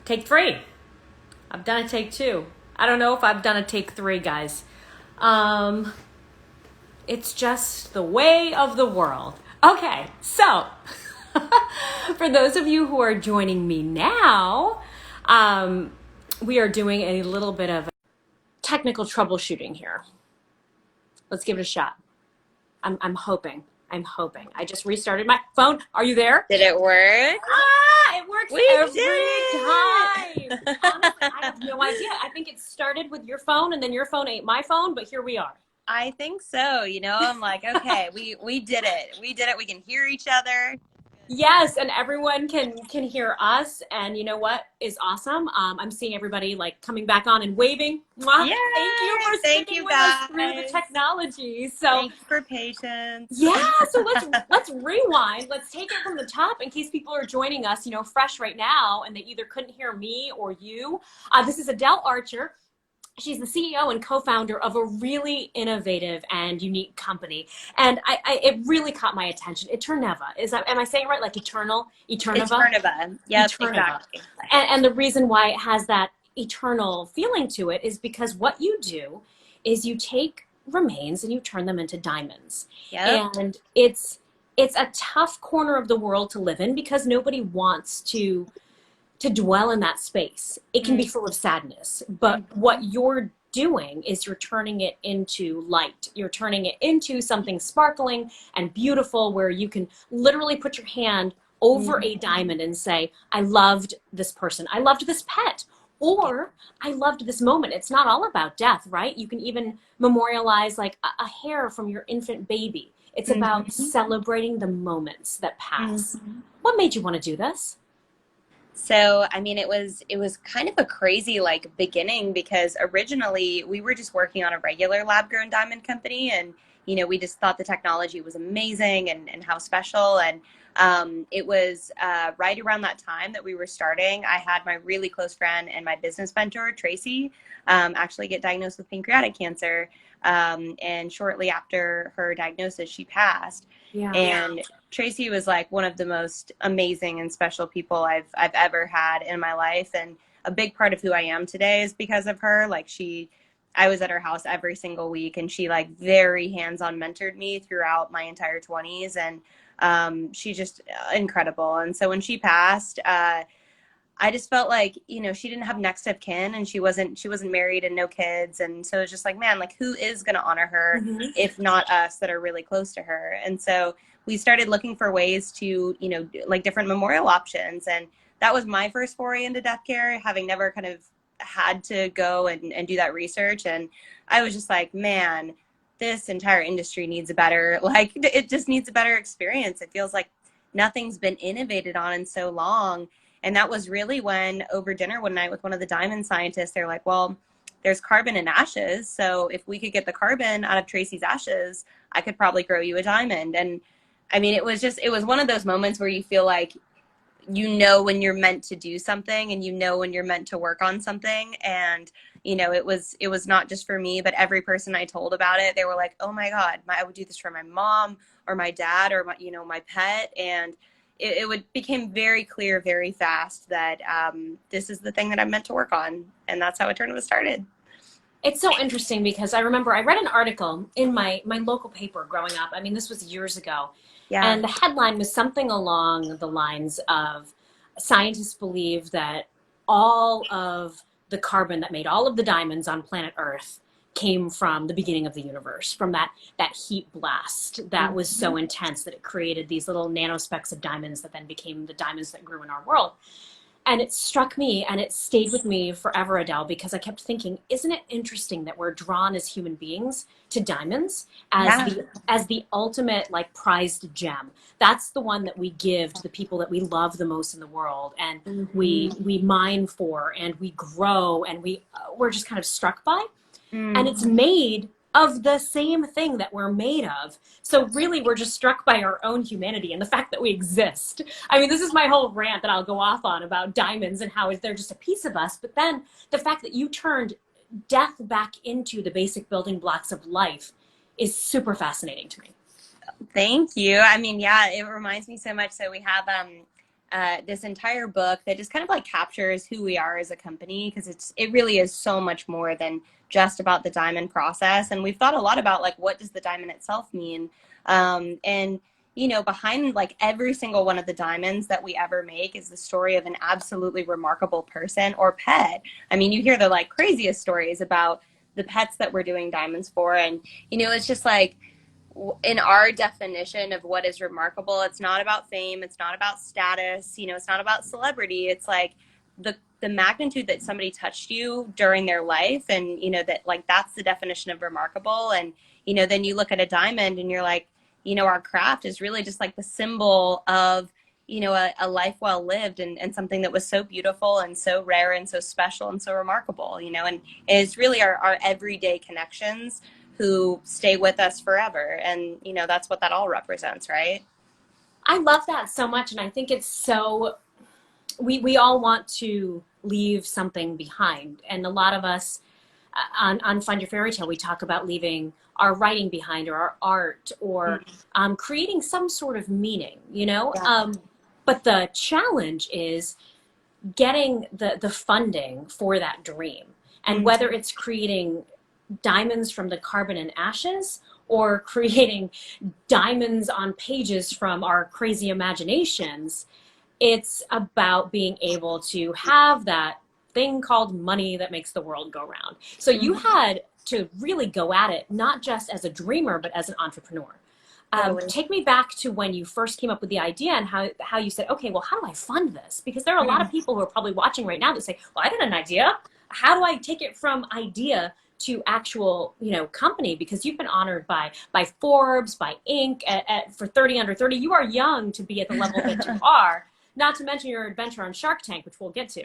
Take three. I've done a take two. I don't know if I've done a take three, guys. Um, it's just the way of the world. Okay, so for those of you who are joining me now, we are doing a little bit of technical troubleshooting here. Let's give it a shot. I'm hoping. I'm hoping. I just restarted my phone. Are you there? Did it work? It works We every did time. Honestly, I have no idea. I think it started with your phone and then your phone ate my phone, but here we are. I think so. I'm like, okay, we did it. We did it. We can hear each other. Yes, and everyone can hear us, and you know what is awesome? I'm seeing everybody like coming back on and waving. Mwah. Yeah. Thank you for Thank sticking you with us through the guys. technology. So Thank you for patience. yeah, so let's rewind. Let's take it from the top in case people are joining us, fresh right now, and they either couldn't hear me or you. This is Adelle Archer. She's the CEO and co-founder of a really innovative and unique company. And it really caught my attention. Eterneva. Am I saying it right? Like eternal? Eterneva? Eterneva. Yep, Eterneva. exactly. And the reason why it has that eternal feeling to it is because what you do is you take remains and you turn them into diamonds. Yep. And it's a tough corner of the world to live in because nobody wants to dwell in that space. It can be full of sadness, but what you're doing is you're turning it into light. You're turning it into something sparkling and beautiful where you can literally put your hand over a diamond and say, I loved this person. I loved this pet. Or I loved this moment. It's not all about death, right? You can even memorialize like a hair from your infant baby. It's about celebrating the moments that pass. What made you want to do this? So, it was kind of a crazy beginning because originally we were just working on a regular lab grown diamond company, and we just thought the technology was amazing and how special. And it was right around that time that we were starting. I had my really close friend and my business mentor, Tracy, actually get diagnosed with pancreatic cancer. And shortly after her diagnosis, she passed. Yeah. And Tracy was like one of the most amazing and special people I've ever had in my life. And a big part of who I am today is because of her. I was at her house every single week, and she very hands-on mentored me throughout my entire 20s. And she's just incredible. And so when she passed, I just felt like, she didn't have next of kin, and she wasn't married and no kids. And so it's just like, man, who is going to honor her if not us that are really close to her? And so we started looking for ways to, different memorial options. And that was my first foray into death care, having never kind of had to go and do that research. And I was just like, man, this entire industry needs a better, it just needs a better experience. It feels like nothing's been innovated on in so long. And that was really when, over dinner one night with one of the diamond scientists, they're like, well, there's carbon in ashes. So if we could get the carbon out of Tracy's ashes, I could probably grow you a diamond. And it was one of those moments where you feel like, when you're meant to do something, and when you're meant to work on something. And, it was not just for me, but every person I told about it, they were like, oh my God, I would do this for my mom or my dad or my pet. And it became very clear very fast that this is the thing that I'm meant to work on. And that's how Eterneva started. It's so interesting because I remember I read an article in my local paper growing up. This was years ago. Yeah. And the headline was something along the lines of scientists believe that all of the carbon that made all of the diamonds on planet Earth came from the beginning of the universe, from that heat blast that was so intense that it created these little nanospecks of diamonds that then became the diamonds that grew in our world. And it struck me and it stayed with me forever, Adele, because I kept thinking, isn't it interesting that we're drawn as human beings to diamonds as the ultimate prized gem? That's the one that we give to the people that we love the most in the world, and we mine for and we grow and we're just kind of struck by. And it's made of the same thing that we're made of. So really, we're just struck by our own humanity and the fact that we exist. This is my whole rant that I'll go off on about diamonds and how they're just a piece of us. But then the fact that you turned death back into the basic building blocks of life is super fascinating to me. Thank you. Yeah, it reminds me so much. So we have this entire book that just kind of like captures who we are as a company, because it really is so much more than just about the diamond process. And we've thought a lot about like, what does the diamond itself mean? And you know, behind like every single one of the diamonds that we ever make is the story of an absolutely remarkable person or pet. I mean, you hear the like craziest stories about the pets that we're doing diamonds for. And, you know, it's just like, in our definition of what is remarkable, it's not about fame, it's not about status, you know, it's not about celebrity. It's like the magnitude that somebody touched you during their life, and you know that like that's the definition of remarkable. And you know, then you look at a diamond and you're like, you know, our craft is really just like the symbol of, you know, a life well lived, and something that was so beautiful and so rare and so special and so remarkable, you know. And it's really our everyday connections who stay with us forever. And, you know, that's what that all represents, right? I love that so much. And I think it's so, we all want to leave something behind. And a lot of us on Find Your Fairy Tale, we talk about leaving our writing behind, or our art, or creating some sort of meaning, you know? Yeah. But the challenge is getting the funding for that dream. And whether it's creating diamonds from the carbon and ashes, or creating diamonds on pages from our crazy imaginations, it's about being able to have that thing called money that makes the world go round. So you had to really go at it, not just as a dreamer, but as an entrepreneur. Totally. Take me back to when you first came up with the idea, and how you said, okay, well, how do I fund this? Because there are a lot of people who are probably watching right now that say, well, I got an idea. How do I take it from idea to actual, you know, company? Because you've been honored by Forbes, by Inc. For 30 under 30. You are young to be at the level that you are, not to mention your adventure on Shark Tank, which we'll get to.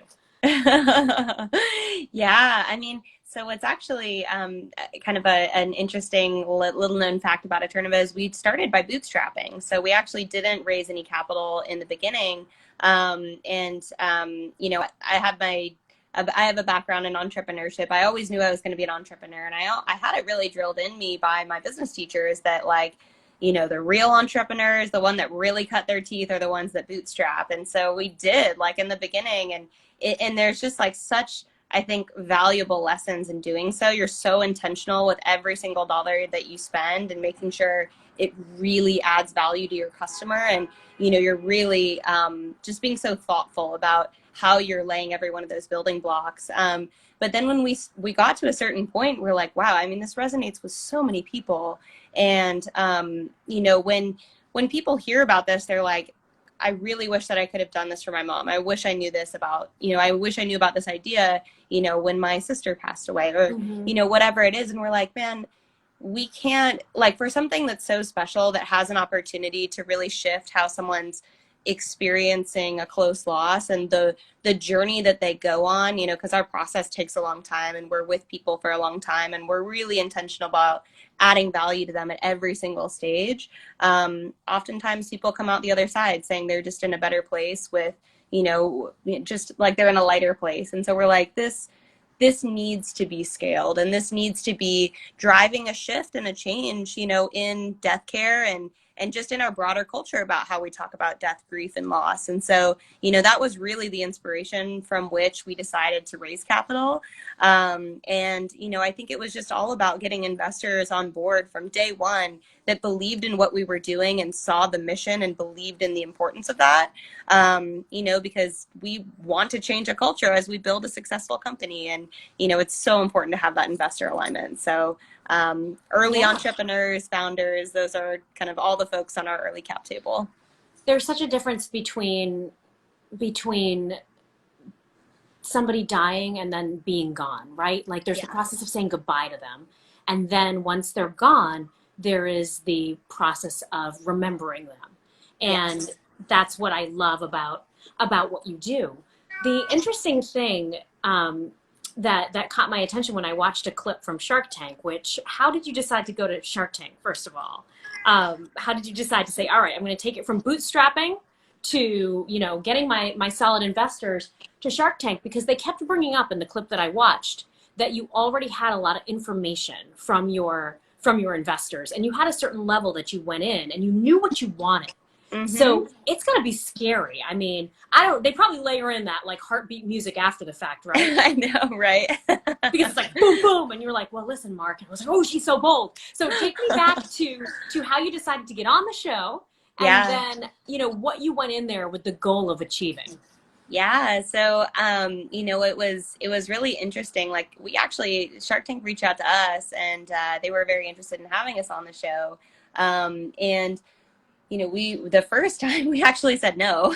Yeah, I mean, so it's actually kind of an interesting little known fact about Eterneva is we started by bootstrapping. So we actually didn't raise any capital in the beginning. You know, I have a background in entrepreneurship. I always knew I was going to be an entrepreneur, and I had it really drilled in me by my business teachers that, like, you know, the real entrepreneurs, the one that really cut their teeth, are the ones that bootstrap. And so we did, like, in the beginning, and there's just like such, I think, valuable lessons in doing so. You're so intentional with every single dollar that you spend, and making sure it really adds value to your customer. And, you know, you're really just being so thoughtful about how you're laying every one of those building blocks. But then when we got to a certain point, we're like, wow, I mean, this resonates with so many people. And, you know, when people hear about this, they're like, I really wish that I could have done this for my mom. I wish I knew this about, you know, I wish I knew about this idea, you know, when my sister passed away, or, you know, whatever it is. And we're like, man, we can't, like, for something that's so special, that has an opportunity to really shift how someone's experiencing a close loss, and the journey that they go on, you know, because our process takes a long time, and we're with people for a long time, and we're really intentional about adding value to them at every single stage. Oftentimes people come out the other side saying they're just in a better place with, you know, just like they're in a lighter place. And so we're like, this needs to be scaled, and this needs to be driving a shift and a change, you know, in death care, and just in our broader culture about how we talk about death, grief, and loss. And so, you know, that was really the inspiration from which we decided to raise capital. And, you know, I think it was just all about getting investors on board from day one that believed in what we were doing and saw the mission and believed in the importance of that, you know, because we want to change a culture as we build a successful company. And, you know, it's so important to have that investor alignment. So early entrepreneurs, founders, those are kind of all the folks on our early cap table. There's such a difference between somebody dying and then being gone, right? Like there's the process of saying goodbye to them. And then once they're gone, there is the process of remembering them. And that's what I love about what you do. The interesting thing that caught my attention when I watched a clip from Shark Tank, how did you decide to go to Shark Tank, first of all? How did you decide to say, all right, I'm going to take it from bootstrapping to, you know, getting my solid investors to Shark Tank? Because they kept bringing up in the clip that I watched that you already had a lot of information from your investors, and you had a certain level that you went in and you knew what you wanted. Mm-hmm. So it's got to be scary. I mean, I don't, they probably layer in that like heartbeat music after the fact, right? I know, right? Because it's like boom, boom. And you're like, well, listen, Mark. And I was like, oh, she's so bold. So take me back to how you decided to get on the show and Yeah. then, what you went in there with the goal of achieving. Yeah, so it was really interesting. Like we actually Shark Tank reached out to us, and they were very interested in having us on the show. And we the first time we actually said no.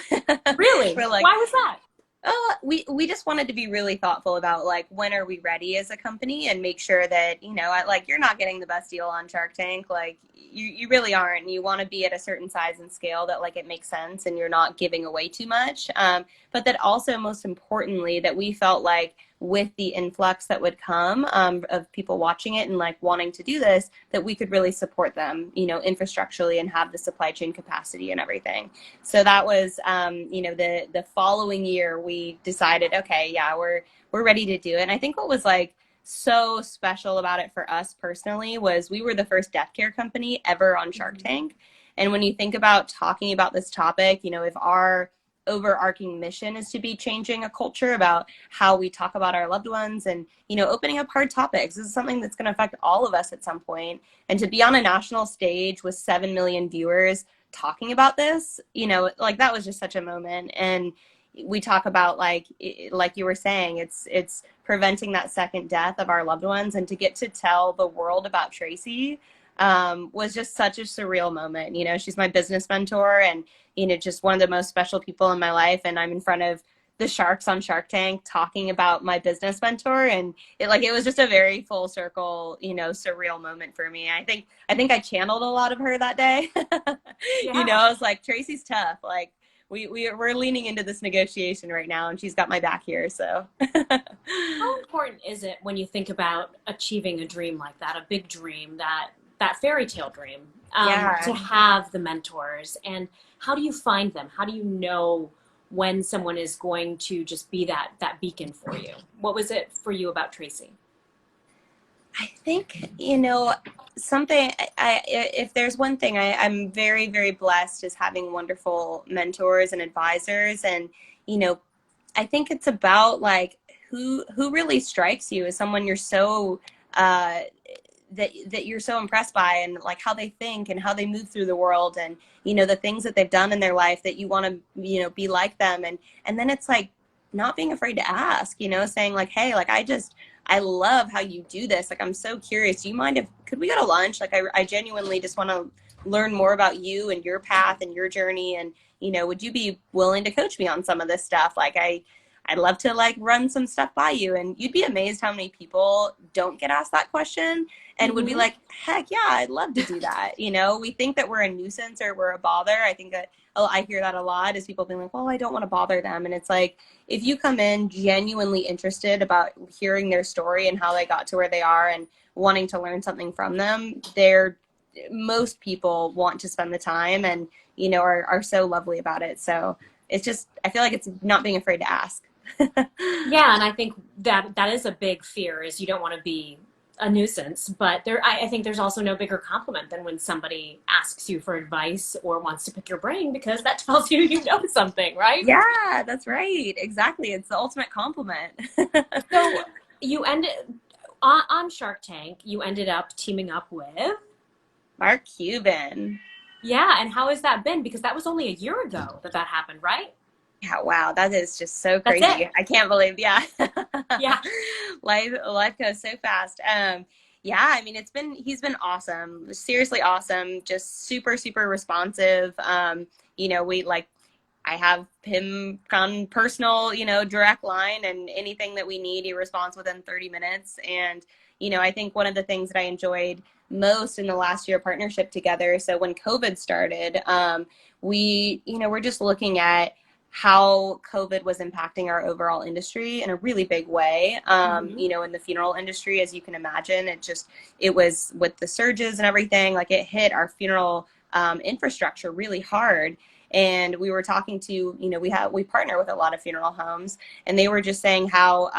Really? We're like, Why was that? oh, we just wanted to be really thoughtful about like when are we ready as a company and make sure that like you're not getting the best deal on Shark Tank, like you really aren't. And you want to be at a certain size and scale that like it makes sense and you're not giving away too much. But that also most importantly that we felt like with the influx that would come of people watching it and like wanting to do this, that we could really support them, infrastructurally and have the supply chain capacity and everything. So that was, the following year we decided, okay, yeah, we're ready to do it. And I think what was like so special about it for us personally was we were the first death care company ever on Shark Tank. And when you think about talking about this topic, if our overarching mission is to be changing a culture about how we talk about our loved ones and opening up hard topics, this is something that's going to affect all of us at some point. And to be on a national stage with 7 million viewers talking about this, like that was just such a moment. And we talk about like you were saying, it's preventing that second death of our loved ones, and to get to tell the world about Tracy was just such a surreal moment. She's my business mentor and just one of the most special people in my life, and I'm in front of the sharks on Shark Tank talking about my business mentor, and it was just a very full circle, surreal moment for me. I think I channeled a lot of her that day. Yeah. I was like, Tracy's tough. Like we're leaning into this negotiation right now, and she's got my back here. So How important is it when you think about achieving a dream like that, a big dream, that fairy tale dream, to yeah. have the mentors? And how do you find them? How do you know when someone is going to just be that beacon for you? What was it for you about Tracy? I think, something, if there's one thing I'm very, very blessed is having wonderful mentors and advisors. And, I think it's about like who really strikes you as someone you're so, that you're so impressed by, and like how they think and how they move through the world, and the things that they've done in their life that you want to be like them. And then it's like not being afraid to ask, saying like, hey, like I love how you do this, like I'm so curious, do you mind if could we go to lunch, like I genuinely just want to learn more about you and your path and your journey, and would you be willing to coach me on some of this stuff? Like I'd love to like run some stuff by you. And you'd be amazed how many people don't get asked that question and would be Mm-hmm. like, heck yeah, I'd love to do that. We think that we're a nuisance or we're a bother. I think that I hear that a lot, is people being like, well, I don't want to bother them. And it's like, if you come in genuinely interested about hearing their story and how they got to where they are and wanting to learn something from them, most people want to spend the time and, are so lovely about it. So it's just, I feel like it's not being afraid to ask. Yeah, and I think that is a big fear, is you don't want to be a nuisance. But I think there's also no bigger compliment than when somebody asks you for advice or wants to pick your brain, because that tells you know something, right? Yeah, that's right. Exactly. It's the ultimate compliment. So you ended on Shark Tank. You ended up teaming up with. Mark Cuban. Yeah, and how has that been? Because that was only a year ago that happened, right? Yeah, wow, that is just so That's it. crazy. I can't believe, yeah. Yeah. Life goes so fast. Yeah, I mean, he's been awesome, seriously awesome, just super, super responsive. We like, I have him on personal, direct line, and anything that we need, he responds within 30 minutes. And, I think one of the things that I enjoyed most in the last year partnership together. So when COVID started, we're just looking at how COVID was impacting our overall industry in a really big way. Mm-hmm. In the funeral industry, as you can imagine, it was with the surges and everything, like it hit our funeral infrastructure really hard. and we were talking to, we partner with a lot of funeral homes, and they were just saying how,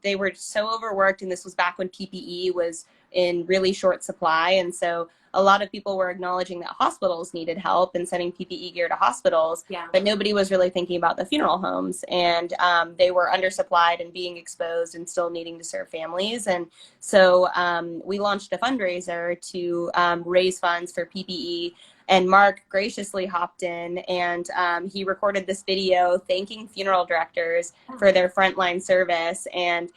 they were so overworked, and this was back when PPE was in really short supply. And so a lot of people were acknowledging that hospitals needed help and sending PPE gear to hospitals, Yeah. but nobody was really thinking about the funeral homes. And they were undersupplied and being exposed and still needing to serve families. And so we launched a fundraiser to raise funds for PPE. And Mark graciously hopped in, and he recorded this video thanking funeral directors for their frontline service, and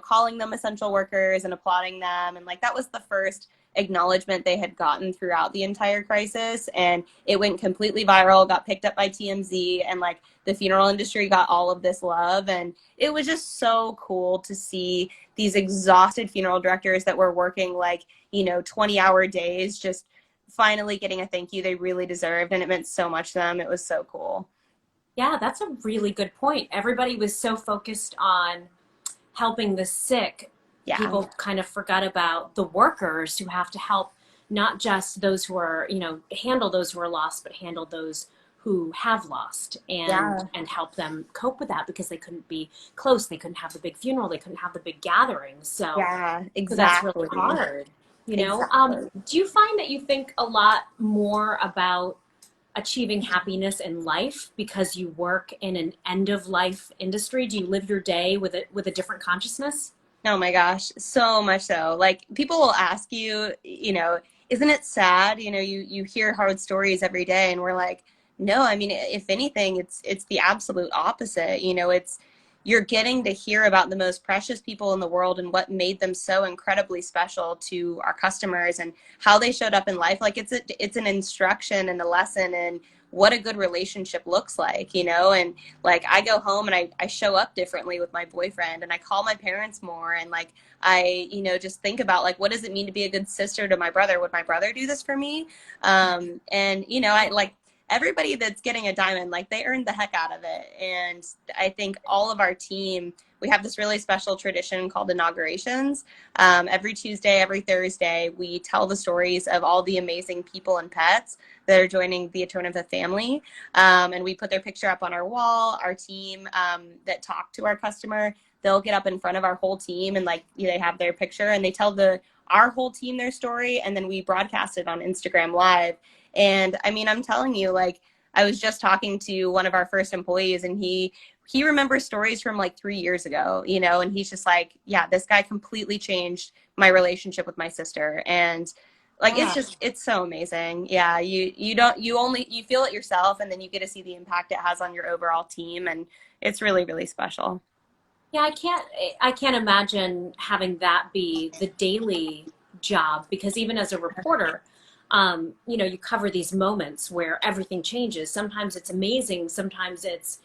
calling them essential workers and applauding them. And like, that was the first acknowledgement they had gotten throughout the entire crisis. And it went completely viral, got picked up by TMZ, and like the funeral industry got all of this love. And it was just so cool to see these exhausted funeral directors that were working like, 20-hour days, just finally getting a thank you they really deserved. And it meant so much to them. It was so cool. Yeah, that's a really good point. Everybody was so focused on helping the sick, Yeah. people kind of forgot about the workers who have to help not just those who are, handle those who are lost, but handle those who have lost, Yeah. and help them cope with that, because they couldn't be close, they couldn't have the big funeral, they couldn't have the big gatherings. Yeah, So that's really exactly. hard. Exactly. Do you find that you think a lot more about achieving happiness in life because you work in an end of life industry? Do you live your day with a different consciousness? Oh my gosh, so much so. Like, people will ask you, isn't it sad? You hear hard stories every day, and we're like, no, I mean, if anything, it's the absolute opposite. It's, you're getting to hear about the most precious people in the world and what made them so incredibly special to our customers and how they showed up in life. Like, it's an instruction and a lesson in what a good relationship looks like, and like, I go home and I show up differently with my boyfriend, and I call my parents more, and like, I, just think about like, what does it mean to be a good sister to my brother? Would my brother do this for me? And I like, everybody that's getting a diamond, like, they earned the heck out of it. And I think all of our team, we have this really special tradition called inaugurations. Every Tuesday, every Thursday, we tell the stories of all the amazing people and pets that are joining the Eterneva family. And we put their picture up on our wall. Our team that talk to our customer, they'll get up in front of our whole team, and like, they have their picture, and they tell our whole team their story, and then we broadcast it on Instagram Live. And I mean, I'm telling you, like, I was just talking to one of our first employees, and he remembers stories from like 3 years ago, and he's just like, yeah, this guy completely changed my relationship with my sister. And like, Yeah. it's so amazing. Yeah. You feel it yourself, and then you get to see the impact it has on your overall team. And it's really, really special. Yeah, I can't imagine having that be the daily job, because even as a reporter, you cover these moments where everything changes. Sometimes it's amazing. Sometimes it's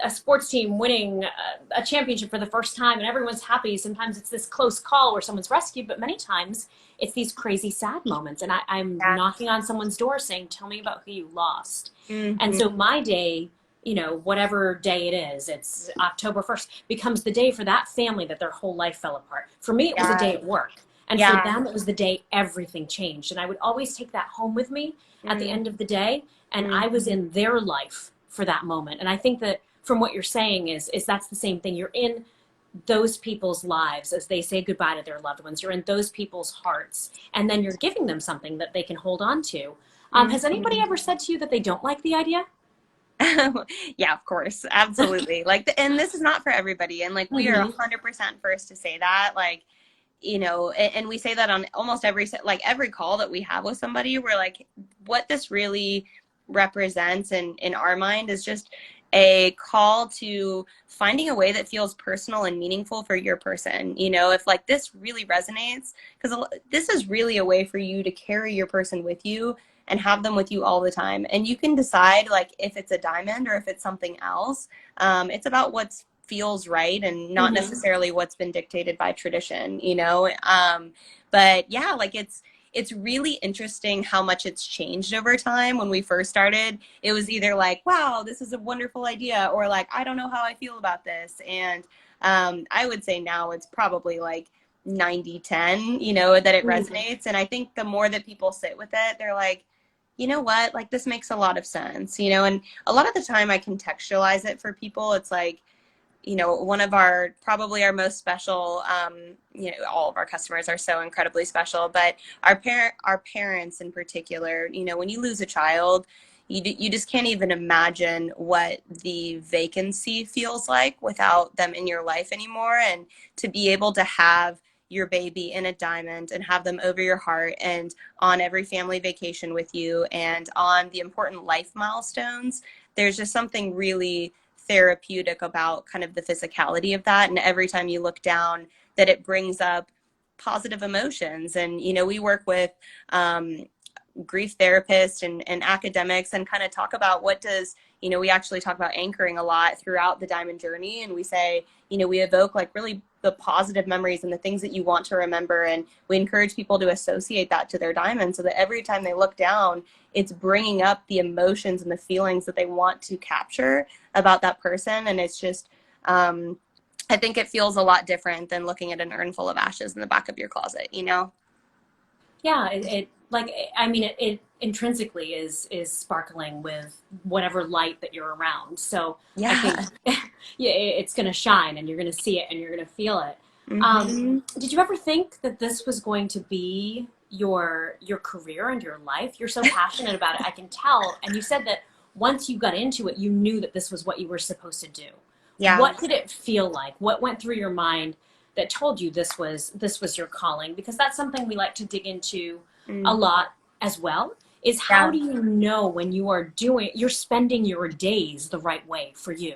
a sports team winning a championship for the first time and everyone's happy. Sometimes it's this close call where someone's rescued, but many times it's these crazy sad moments. And I'm Yeah. knocking on someone's door saying, "Tell me about who you lost." And Mm-hmm. so my day, whatever day it is, it's October 1st, becomes the day for that family that their whole life fell apart. For me, it was a Yeah. day at work. And for Yeah. them, it was the day everything changed. And I would always take that home with me at the Mm-hmm. end of the day. And I was Mm-hmm. in their life for that moment. And I think that from what you're saying is that's the same thing. You're in those people's lives as they say goodbye to their loved ones. You're in those people's hearts. And then you're giving them something that they can hold on to. Has anybody ever said to you that they don't like the idea? Yeah, of course. Absolutely. Like, and this is not for everybody. And like, we are Mm-hmm. 100% first to say that. Like, and we say that on almost every call that we have with somebody. We're like, what this really represents in our mind is just a call to finding a way that feels personal and meaningful for your person. If like this really resonates, because this is really a way for you to carry your person with you and have them with you all the time. And you can decide like if it's a diamond or if it's something else. It's about what's feels right and not Mm-hmm. necessarily what's been dictated by tradition. But yeah, like, it's really interesting how much it's changed over time. When we first started, it was either like, wow, this is a wonderful idea, or like, I don't know how I feel about this. And I would say now it's probably like 90-10, that it Mm-hmm. resonates. And I think the more that people sit with it, they're like, you know what, like this makes a lot of sense, you know, and a lot of the time I contextualize it for people. It's like, you know, one of our, probably our most special, you know, all of our customers are so incredibly special, but our parents in particular, you know, when you lose a child, you just can't even imagine what the vacancy feels like without them in your life anymore. And to be able to have your baby in a diamond and have them over your heart and on every family vacation with you and on the important life milestones, there's just something really therapeutic about kind of the physicality of that. And every time you look down, that it brings up positive emotions. And, you know, we work with grief therapists and academics and kind of talk about what does, you know, we actually talk about anchoring a lot throughout the diamond journey. And we say, you know, we evoke like really the positive memories and the things that you want to remember. And we encourage people to associate that to their diamond so that every time they look down, it's bringing up the emotions and the feelings that they want to capture about that person. And it's just, I think it feels a lot different than looking at an urn full of ashes in the back of your closet, you know? Yeah, it like, I mean, it intrinsically is sparkling with whatever light that you're around. So I think, Yeah. yeah, it's going to shine, and you're going to see it, and you're going to feel it. Mm-hmm. Did you ever think that this was going to be your career and your life? You're so passionate about it, I can tell. And you said that once you got into it, you knew that this was what you were supposed to do. Yeah. What did it feel like? What went through your mind that told you this was your calling? Because that's something we like to dig into a Mm. lot as well. Is how Yeah. do you know when you're spending your days the right way for you?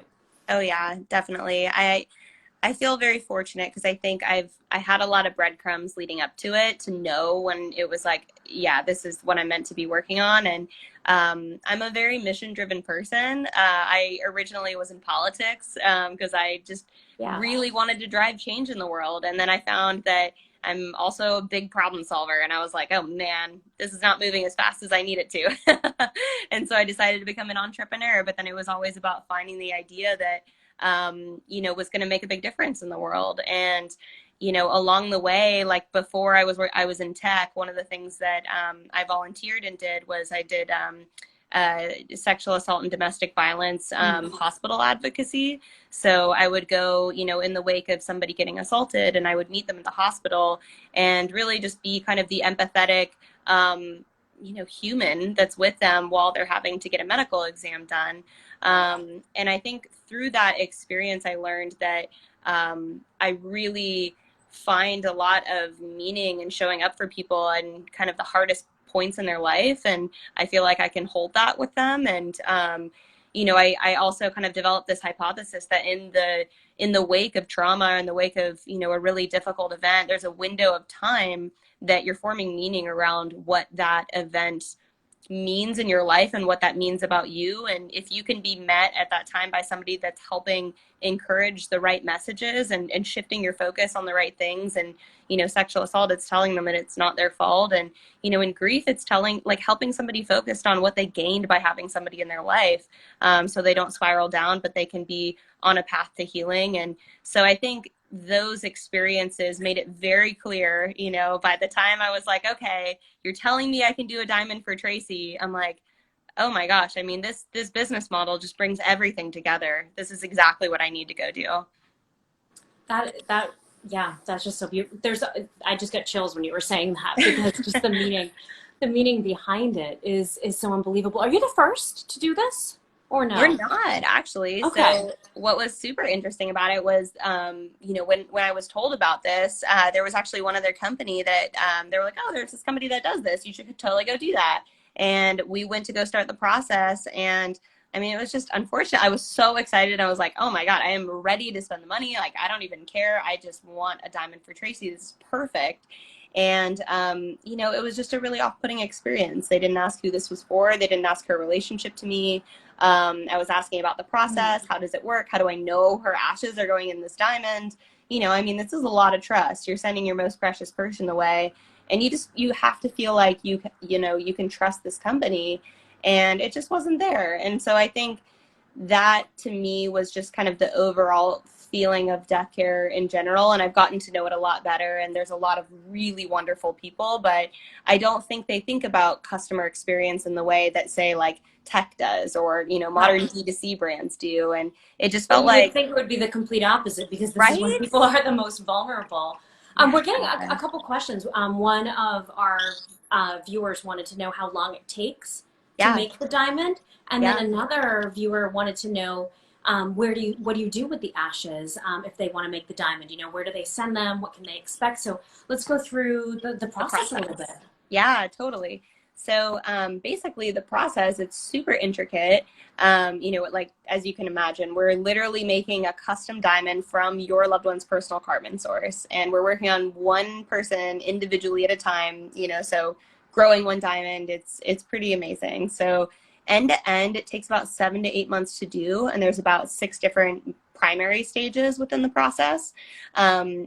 Oh yeah, definitely. I feel very fortunate because I think I had a lot of breadcrumbs leading up to it to know when it was like, yeah, this is what I'm meant to be working on. And I'm a very mission-driven person. I originally was in politics because I just Yeah. really wanted to drive change in the world. And then I found that I'm also a big problem solver. And I was like, oh man, this is not moving as fast as I need it to. And so I decided to become an entrepreneur. But then it was always about finding the idea that you know, was going to make a big difference in the world. And, you know, along the way, like before I was in tech, one of the things that I volunteered and did was I did sexual assault and domestic violence hospital advocacy. So I would go, you know, in the wake of somebody getting assaulted, and I would meet them at the hospital and really just be kind of the empathetic, you know, human that's with them while they're having to get a medical exam done. And I think through that experience, I learned that I really find a lot of meaning in showing up for people and kind of the hardest points in their life. And I feel like I can hold that with them. And, you know, I also kind of developed this hypothesis that in the wake of trauma, in the wake of, you know, a really difficult event, there's a window of time that you're forming meaning around what that event means in your life and what that means about you. And if you can be met at that time by somebody that's helping encourage the right messages and shifting your focus on the right things. And, you know, sexual assault, it's telling them that it's not their fault. And, you know, in grief, it's telling, like, helping somebody focused on what they gained by having somebody in their life, so they don't spiral down, but they can be on a path to healing. And so I think those experiences made it very clear, you know, by the time I was like, okay, you're telling me I can do a diamond for Tracy, I'm like, oh my gosh, I mean, this business model just brings everything together. This is exactly what I need to go do. That yeah, that's just so beautiful. I just got chills when you were saying that, because just the meaning behind it is so unbelievable. Are you the first to do this or We're no? not actually. Okay. So what was super interesting about it was, you know, when I was told about this, there was actually one other company that they were like, oh, there's this company that does this. You should totally go do that. And we went to go start the process. And I mean, it was just unfortunate. I was so excited. I was like, oh my God, I am ready to spend the money. Like, I don't even care. I just want a diamond for Tracy. This is perfect. And, you know, it was just a really off-putting experience. They didn't ask who this was for. They didn't ask her relationship to me. I was asking about the process. How does it work? How do I know her ashes are going in this diamond? You know, I mean, this is a lot of trust. You're sending your most precious person away, and you have to feel like you know, you can trust this company, and it just wasn't there. And so I think that to me was just kind of the overall feeling of death care in general. And I've gotten to know it a lot better. And there's a lot of really wonderful people, but I don't think they think about customer experience in the way that, say, like tech does, or, you know, modern Right. D2C brands do. And it just felt And you would like, think it would be the complete opposite because this is when right? people are the most vulnerable. Yeah. We're getting a couple questions. One of our viewers wanted to know how long it takes to Yeah. make the diamond, and then Yeah. another viewer wanted to know what do you do with the ashes if they want to make the diamond? You know, where do they send them? What can they expect? So let's go through the The process a little bit. process. Yeah, totally. So basically, the process, it's super intricate. You know, like as you can imagine, we're literally making a custom diamond from your loved one's personal carbon source, and we're working on one person individually at a time. You know, so growing one diamond, it's pretty amazing. So end to end, it takes about 7 to 8 months to do, and there's about 6 different primary stages within the process.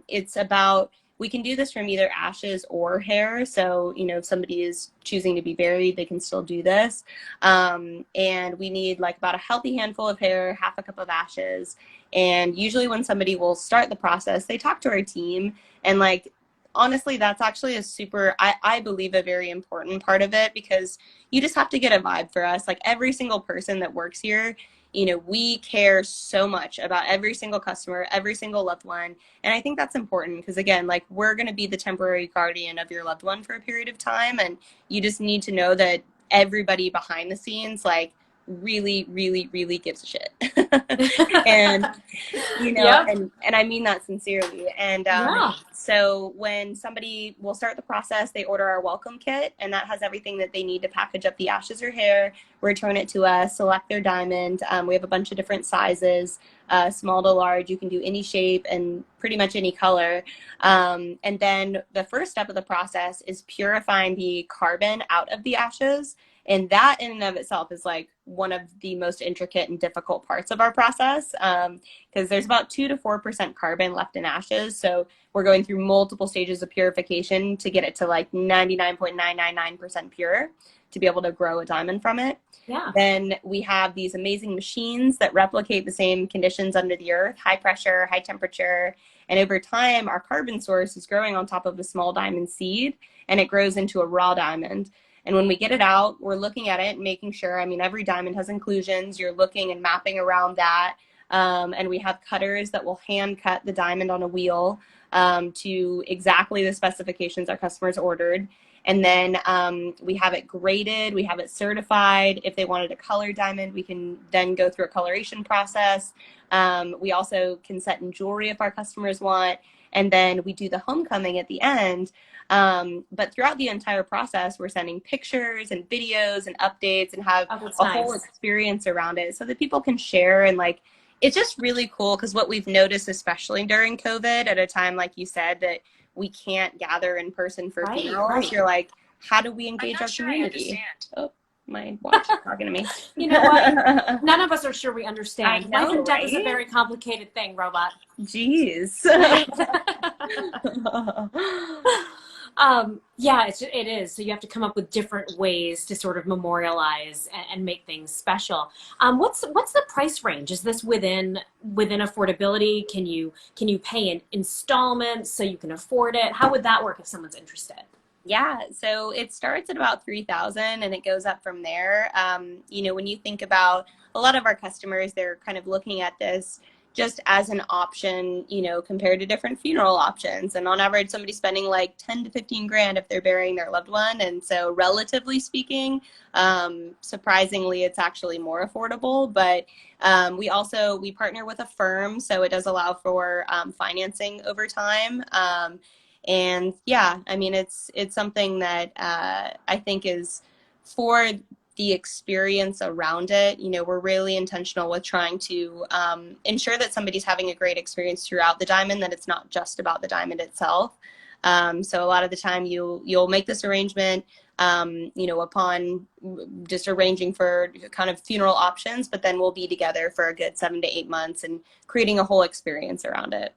It's about, we can do this from either ashes or hair. So, you know, if somebody is choosing to be buried, they can still do this. And we need like about a healthy handful of hair, half a cup of ashes. And usually when somebody will start the process, they talk to our team, and like, honestly, that's actually a super, I believe, a very important part of it, because you just have to get a vibe for us. Like every single person that works here, you know, we care so much about every single customer, every single loved one. And I think that's important because, again, like we're going to be the temporary guardian of your loved one for a period of time. And you just need to know that everybody behind the scenes, like, really, really, really gives a shit. And you know, Yep. and I mean that sincerely. And Yeah. so when somebody will start the process, they order our welcome kit, and that has everything that they need to package up the ashes or hair, return it to us, select their diamond. We have a bunch of different sizes, small to large. You can do any shape and pretty much any color. And then the first step of the process is purifying the carbon out of the ashes. And that in and of itself is like one of the most intricate and difficult parts of our process, because there's about 2 to 4% carbon left in ashes. So we're going through multiple stages of purification to get it to like 99.999% pure to be able to grow a diamond from it. Yeah. Then we have these amazing machines that replicate the same conditions under the earth, high pressure, high temperature. And over time, our carbon source is growing on top of a small diamond seed, and it grows into a raw diamond. And when we get it out, we're looking at it and making sure, I mean, every diamond has inclusions. You're looking and mapping around that. And we have cutters that will hand cut the diamond on a wheel to exactly the specifications our customers ordered. And then we have it graded, we have it certified. If they wanted a color diamond, we can then go through a coloration process. We also can set in jewelry if our customers want. And then we do the homecoming at the end. But throughout the entire process, we're sending pictures and videos and updates and have Oh, that's a whole nice. experience around it so that people can share. And like, it's just really cool because what we've noticed, especially during COVID, at a time, like you said, that we can't gather in person for Right. funerals, Right. you're like, how do we engage our community? Oh, my watch is talking to me. You know what? None of us are sure we I understand. Life know, and death is a right? very complicated thing, robot. Jeez. Yeah, it is. So you have to come up with different ways to sort of memorialize and make things special. What's the price range? Is this within affordability? Can you pay in installments so you can afford it? How would that work if someone's interested? Yeah, so it starts at about 3,000 and it goes up from there. You know, when you think about a lot of our customers, they're kind of looking at this just as an option, you know, compared to different funeral options. And on average, somebody's spending like 10 to 15 grand if they're burying their loved one. And so relatively speaking, surprisingly, it's actually more affordable. But we partner with a firm, so it does allow for financing over time. And yeah, I mean, it's something that I think is for the experience around it. You know, we're really intentional with trying to ensure that somebody's having a great experience throughout the diamond, that it's not just about the diamond itself. So a lot of the time you'll make this arrangement, you know, upon just arranging for kind of funeral options, but then we'll be together for a good 7 to 8 months and creating a whole experience around it.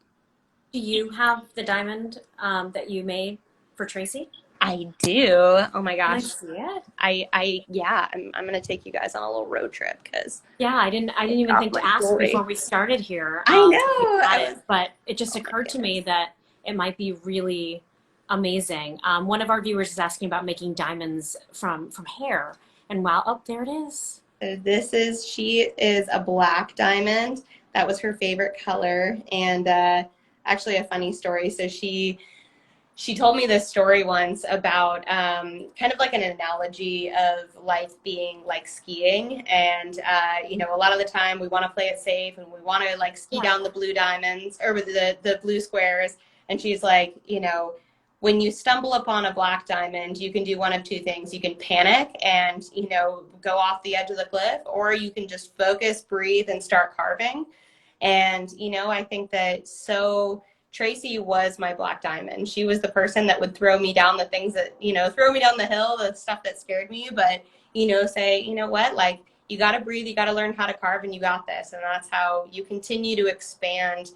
Do you have the diamond that you made for Tracy? I do. Oh my Can I gosh. see it? Yeah, I'm gonna take you guys on a little road trip because Yeah, I didn't even off think my to ask before jewelry. we started here I if you know. had I it, was. but it just Oh my occurred to me goodness. that it might be really amazing. One of our viewers is asking about making diamonds from hair, and wow, oh, there it is. So she is a black diamond. That was her favorite color. And actually, a funny story. So she told me this story once about kind of like an analogy of life being like skiing. And, a lot of the time we want to play it safe and we want to like ski Yeah, down the blue diamonds or the blue squares. And she's like, when you stumble upon a black diamond, you can do one of two things. You can panic and, go off the edge of the cliff, or you can just focus, breathe, and start carving. And, I think that Tracy was my black diamond. She was the person that would throw me down the things that, throw me down the hill, the stuff that scared me, but, say, you know what, like, you got to breathe, you got to learn how to carve, and you got this. And that's how you continue to expand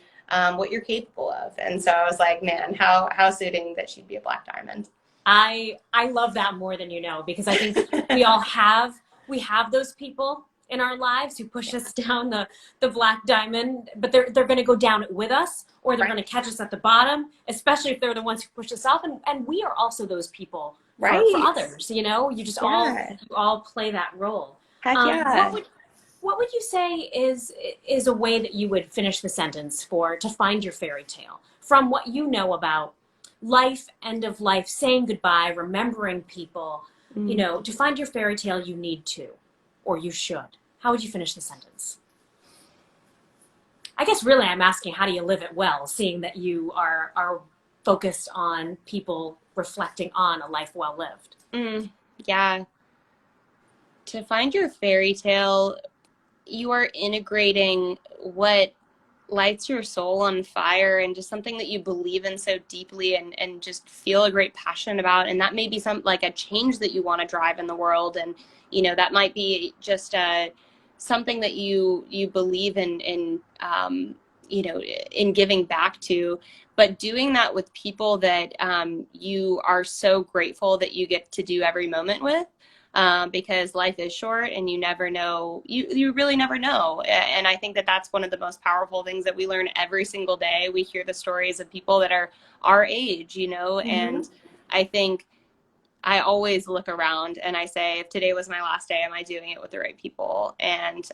what you're capable of. And so I was like, man, how suiting that she'd be a black diamond. I love that more than you know, because I think we all have those people in our lives who push us down the black diamond, but they're going to go down it with us, or they're Right. going to catch us at the bottom, especially if they're the ones who push us off, and we are also those people for Right. others. You just Yeah. you all play that role. Heck What yeah. would you say is a way that you would finish the sentence for to find your fairy tale from what you know about life, end of life, saying goodbye, remembering people? Mm. To find your fairy tale, you need to, or you should. How would you finish the sentence? I guess really I'm asking, how do you live it well, seeing that you are focused on people reflecting on a life well lived? Mm. Yeah. To find your fairy tale, you are integrating what lights your soul on fire and just something that you believe in so deeply and just feel a great passion about. And that may be some like a change that you want to drive in the world. And, that might be just something that you believe in giving back to, but doing that with people that you are so grateful that you get to do every moment with. Because life is short and you never know, you really never know. And I think that that's one of the most powerful things that we learn every single day. We hear the stories of people that are our age, Mm-hmm. and I think I always look around and I say, if today was my last day, am I doing it with the right people? And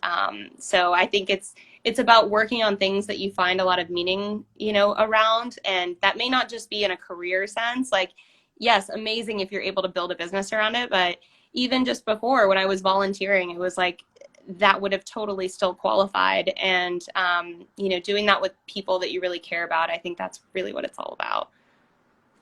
so I think it's about working on things that you find a lot of meaning, around. And that may not just be in a career sense. Like, yes, amazing if you're able to build a business around it. But even just before, when I was volunteering, it was like that would have totally still qualified. And, doing that with people that you really care about, I think that's really what it's all about.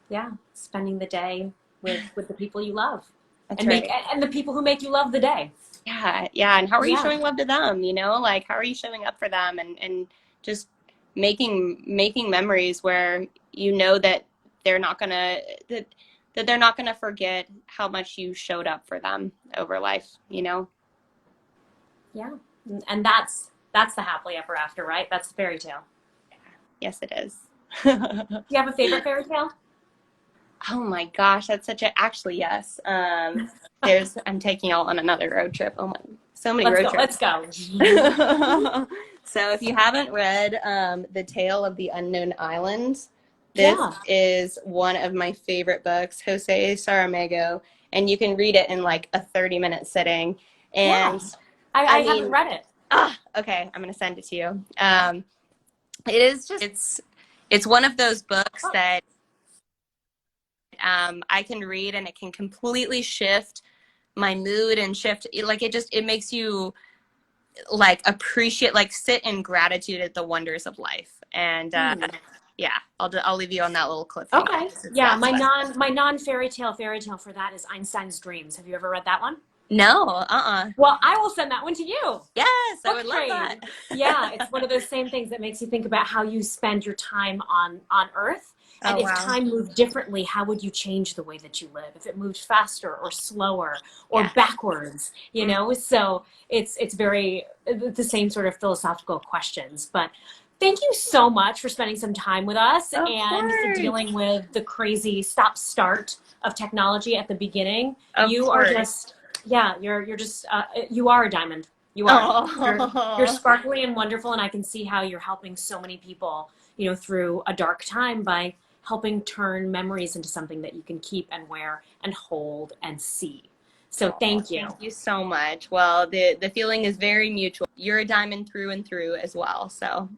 Yeah, spending the day with the people you love, That's and make right. and the people who make you love the day. Yeah, yeah. And how are you Yeah, showing love to them? Like how are you showing up for them and just making memories where that they're not gonna that that they're not gonna forget how much you showed up for them over life. yeah, and that's the happily ever after, right? That's the fairy tale. Yes, it is. Do you have a favorite fairy tale? Oh my gosh, that's such a actually yes. There's I'm taking y'all on another road trip. Oh my, so many Let's road go. Let's trips. go. So if you haven't read The Tale of the Unknown Island, this Yeah, is one of my favorite books, Jose Saramago, and you can read it in like a 30-minute sitting. yeah. And I I haven't mean, read it. okay, I'm gonna send it to you. It is just it's one of those books Oh, that I can read and it can completely shift my mood and shift like it makes you like appreciate like sit in gratitude at the wonders of life. And hmm. yeah, I'll leave you on that little cliffhanger Okay. because it's Yeah, that special. my non fairy tale for that is Einstein's Dreams. Have you ever read that one? No, Well, I will send that one to you. yes, I Book would love trade. that. Yeah, it's one of those same things that makes you think about how you spend your time on Earth. And Oh if wow. time moved differently, how would you change the way that you live? If it moved faster or slower or Yeah. backwards, So it's very the same sort of philosophical questions. But thank you so much for spending some time with us Of and for course. dealing with the crazy stop-start of technology at the beginning. Of You are course. just, yeah, you're just, you are a diamond. You are. You're Oh, sparkly and wonderful, and I can see how you're helping so many people, through a dark time by helping turn memories into something that you can keep and wear and hold and see. So oh, thank you. thank you so much. Well, the feeling is very mutual. You're a diamond through and through as well. So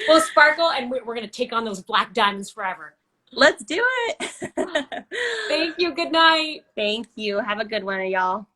We'll sparkle, and we're going to take on those black diamonds forever. let's do it. Thank you. Good night. Thank you. Have a good one, y'all.